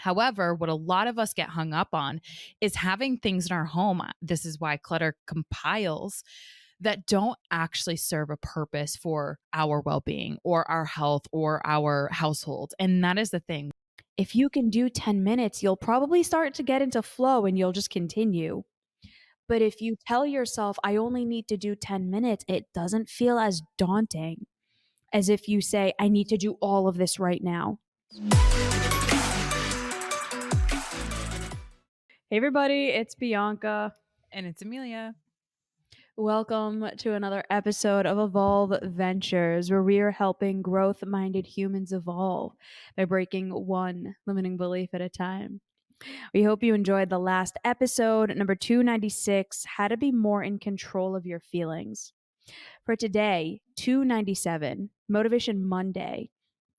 However, what a lot of us get hung up on is having things in our home. This is why clutter compiles that don't actually serve a purpose for our well being or our health or our household. And that is the thing. If you can do 10 minutes, you'll probably start to get into flow and you'll just continue. But if you tell yourself, I only need to do 10 minutes, it doesn't feel as daunting as if you say, I need to do all of this right now. Hey, everybody, it's Bianca. And it's Emilia. Welcome to another episode of Evolve Ventures, where we are helping growth-minded humans evolve by breaking one limiting belief at a time. We hope you enjoyed the last episode, number 296, How to Be More in Control of Your Feelings. For today, 297, Motivation Monday,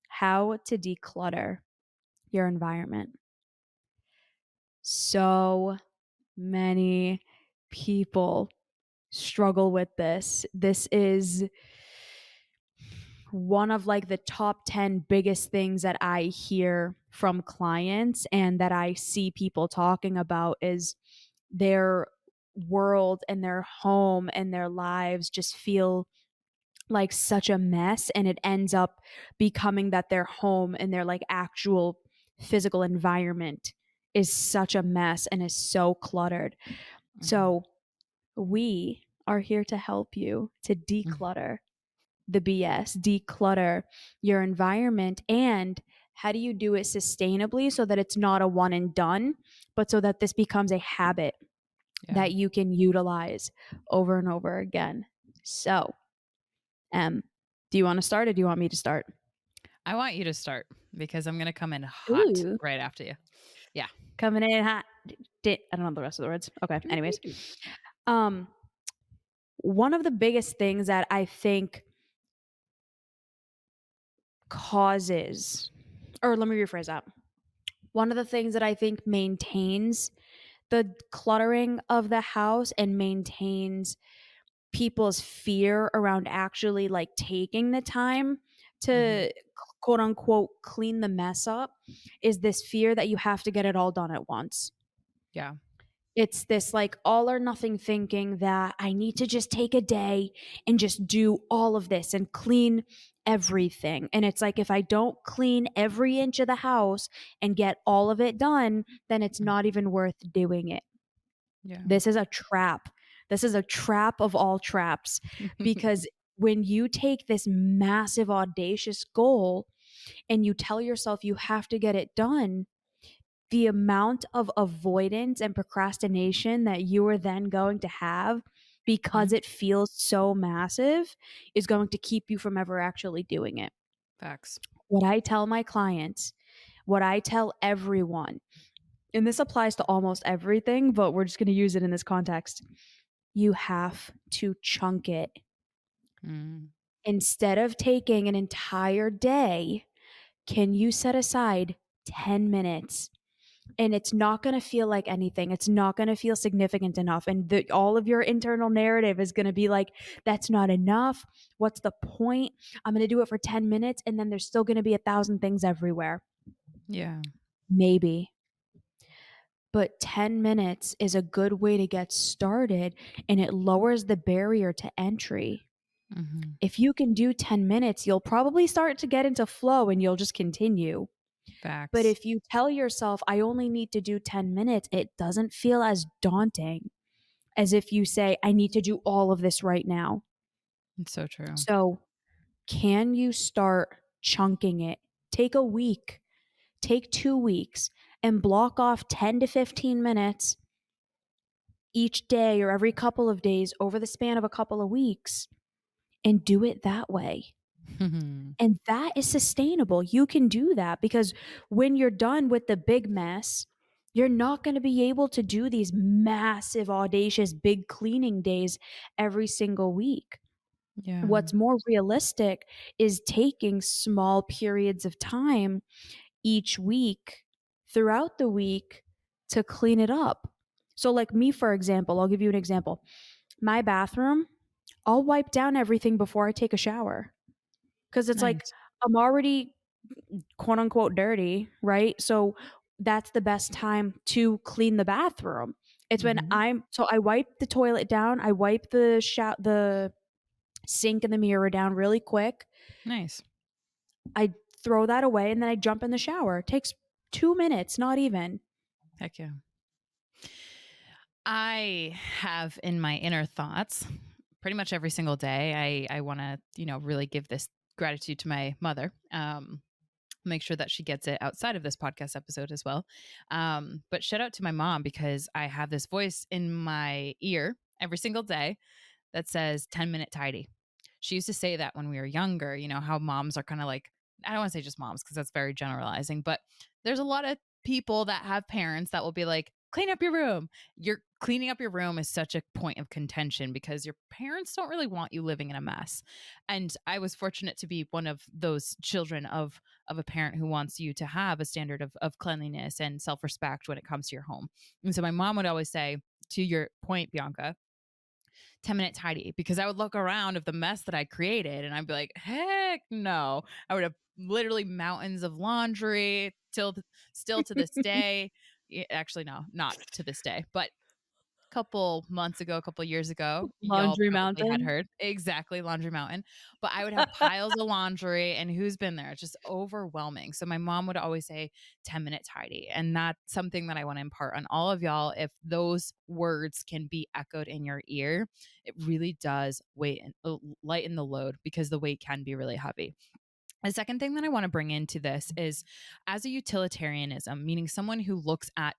How to Declutter Your Environment. So many people struggle with this. This is one of like the top 10 biggest things that I hear from clients and that I see people talking about is their world and their home and their lives just feel like such a mess, and it ends up becoming that their home and their like actual physical environment is such a mess and is so cluttered. Mm-hmm. So we are here to help you to declutter the BS, declutter your environment. And how do you do it sustainably so that it's not a one and done, but so that this becomes a habit that you can utilize over and over again? So, do you want to start or do you want me to start? I want you to start because I'm going to come in hot right after you. Yeah. Coming in hot. I don't know the rest of the words. Okay. Anyways. One of the biggest things that I think causes, or let me rephrase that. One of the things that I think maintains the cluttering of the house and maintains people's fear around actually like taking the time to quote unquote clean the mess up is this fear that you have to get it all done at once. Yeah. It's this like all or nothing thinking that I need to just take a day and just do all of this and clean everything. And it's like, if I don't clean every inch of the house and get all of it done, then it's not even worth doing it. Yeah. This is a trap. This is a trap of all traps, because when you take this massive, audacious goal and you tell yourself you have to get it done, the amount of avoidance and procrastination that you are then going to have because it feels so massive is going to keep you from ever actually doing it. Facts. What I tell my clients, what I tell everyone, and this applies to almost everything, but we're just going to use it in this context. You have to chunk it. Instead of taking an entire day, can you set aside 10 minutes? And it's not going to feel like anything. It's not going to feel significant enough. And all of your internal narrative is going to be like, that's not enough. What's the point? I'm going to do it for 10 minutes. And then there's still going to be 1,000 things everywhere. Yeah. Maybe. But 10 minutes is a good way to get started, and it lowers the barrier to entry. If you can do 10 minutes, you'll probably start to get into flow and you'll just continue. Facts. But if you tell yourself, I only need to do 10 minutes, it doesn't feel as daunting as if you say, I need to do all of this right now. It's so true. So can you start chunking it? Take a week, take 2 weeks, and block off 10 to 15 minutes each day or every couple of days over the span of a couple of weeks, and do it that way. And that is sustainable. You can do that, because when you're done with the big mess, you're not going to be able to do these massive, audacious, big cleaning days every single week. Yeah. What's more realistic is taking small periods of time each week throughout the week to clean it up. So like me, for example, I'll give you an example. My bathroom, I'll wipe down everything before I take a shower. Because it's like, I'm already quote unquote dirty, right? So that's the best time to clean the bathroom. It's when Mhm. I wipe the toilet down, I wipe the sink and the mirror down really quick. Nice. I throw that away and then I jump in the shower. It takes 2 minutes, not even. Heck yeah. I have in my inner thoughts pretty much every single day. I want to, really give this gratitude to my mother. Make sure that she gets it outside of this podcast episode as well. But shout out to my mom because I have this voice in my ear every single day that says 10-minute tidy. She used to say that when we were younger, how moms are kind of like, I don't want to say just moms because that's very generalizing, but there's a lot of people that have parents that will be like, clean up your room. You're cleaning up your room is such a point of contention because your parents don't really want you living in a mess. And I was fortunate to be one of those children of a parent who wants you to have a standard of cleanliness and self-respect when it comes to your home. And so my mom would always say, to your point, Bianca, 10-minute tidy, because I would look around of the mess that I created and I'd be like, heck no. I would have literally mountains of laundry still to this day. Actually, no, not to this day, but couple months ago, a couple years ago, y'all Laundry probably had mountain. heard. Exactly, laundry mountain. But I would have piles of laundry and who's been there? It's just overwhelming. So my mom would always say 10-minute tidy. And that's something that I want to impart on all of y'all. If those words can be echoed in your ear, it really does lighten the load because the weight can be really heavy. The second thing that I want to bring into this is as a utilitarianism, meaning someone who looks at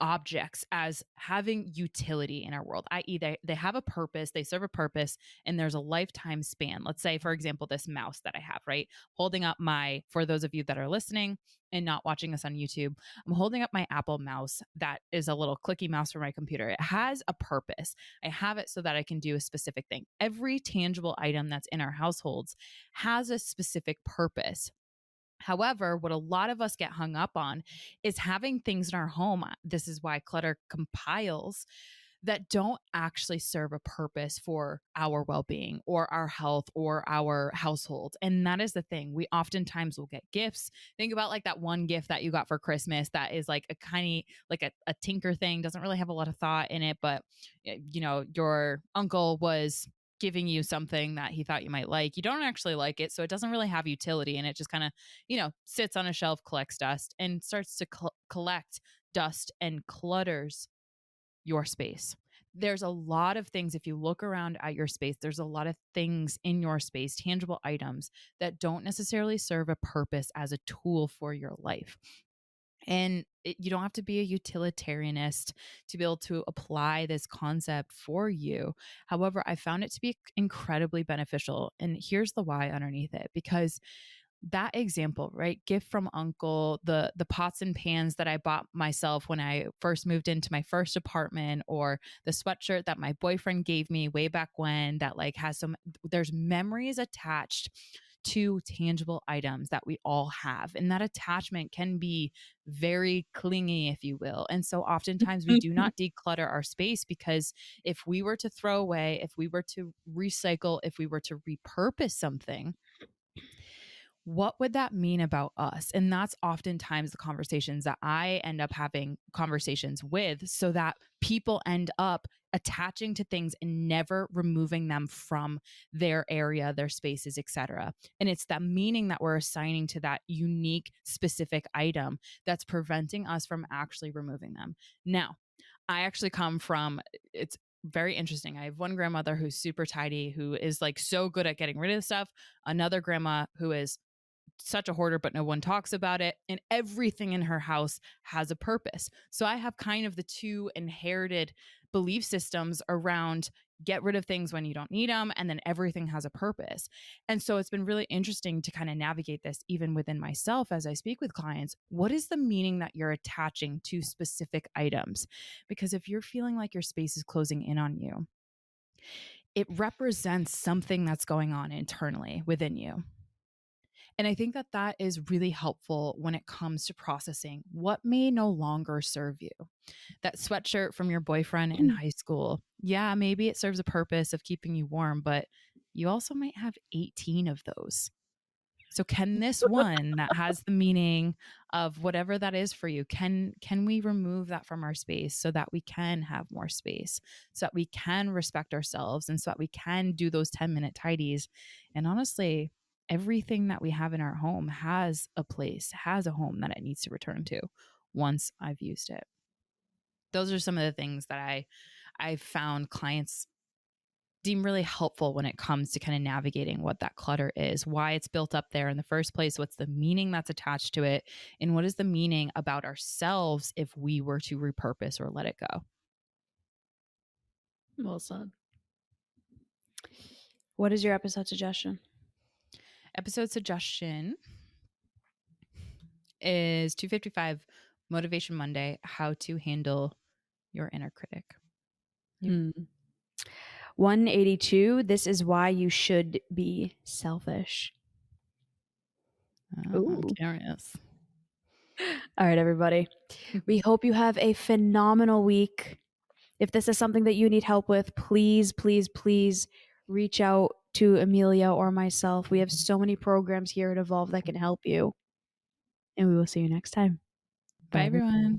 objects as having utility in our world, i.e., they have a purpose, they serve a purpose, and there's a lifetime span. Let's say, for example, this mouse that I have, right? Holding up for those of you that are listening and not watching us on YouTube, I'm holding up my Apple mouse that is a little clicky mouse for my computer. It has a purpose. I have it so that I can do a specific thing. Every tangible item that's in our households has a specific purpose. However, what a lot of us get hung up on is having things in our home. This is why clutter compiles that don't actually serve a purpose for our well being or our health or our household. And that is the thing. We oftentimes will get gifts. Think about like that one gift that you got for Christmas that is like a tiny, like a tinker thing, doesn't really have a lot of thought in it, but your uncle was giving you something that he thought you might like. You don't actually like it, so it doesn't really have utility, and it just kind of, sits on a shelf, collects dust, and starts to collect dust and clutters your space. There's a lot of things, if you look around at your space, there's a lot of things in your space, tangible items that don't necessarily serve a purpose as a tool for your life. And you don't have to be a utilitarianist to be able to apply this concept for you. However, I found it to be incredibly beneficial. And here's the why underneath it, because that example, right? Gift from uncle, the pots and pans that I bought myself when I first moved into my first apartment, or the sweatshirt that my boyfriend gave me way back when that like has there's memories attached to tangible items that we all have. And that attachment can be very clingy, if you will. And so oftentimes we do not declutter our space because if we were to throw away, if we were to recycle, if we were to repurpose something, what would that mean about us? And that's oftentimes the conversations that I end up having conversations with, so that people end up attaching to things and never removing them from their area, their spaces, etc. And it's that meaning that we're assigning to that unique specific item that's preventing us from actually removing them. Now, I actually come from, it's very interesting. I have one grandmother who's super tidy, who is like so good at getting rid of stuff. Another grandma who is such a hoarder, but no one talks about it. And everything in her house has a purpose. So I have kind of the two inherited belief systems around get rid of things when you don't need them, and then everything has a purpose. And so it's been really interesting to kind of navigate this even within myself as I speak with clients. What is the meaning that you're attaching to specific items? Because if you're feeling like your space is closing in on you, it represents something that's going on internally within you. And I think that that is really helpful when it comes to processing what may no longer serve you. That sweatshirt from your boyfriend in high school, yeah, maybe it serves a purpose of keeping you warm, but you also might have 18 of those. So can this one that has the meaning of whatever that is for you, can we remove that from our space so that we can have more space, so that we can respect ourselves, and so that we can do those 10-minute tidies? And honestly, everything that we have in our home has a place, has a home that it needs to return to once I've used it. Those are some of the things that I've found clients deem really helpful when it comes to kind of navigating what that clutter is, why it's built up there in the first place, what's the meaning that's attached to it, and what is the meaning about ourselves if we were to repurpose or let it go. Well said. What is your episode suggestion? Episode suggestion is 255, Motivation Monday, how to handle your inner critic. Yep. 182, this is why you should be selfish. I'm curious. All right, everybody. We hope you have a phenomenal week. If this is something that you need help with, please, please, please reach out to Emilia or myself. We have so many programs here at Evolve that can help you. And we will see you next time. Bye everyone.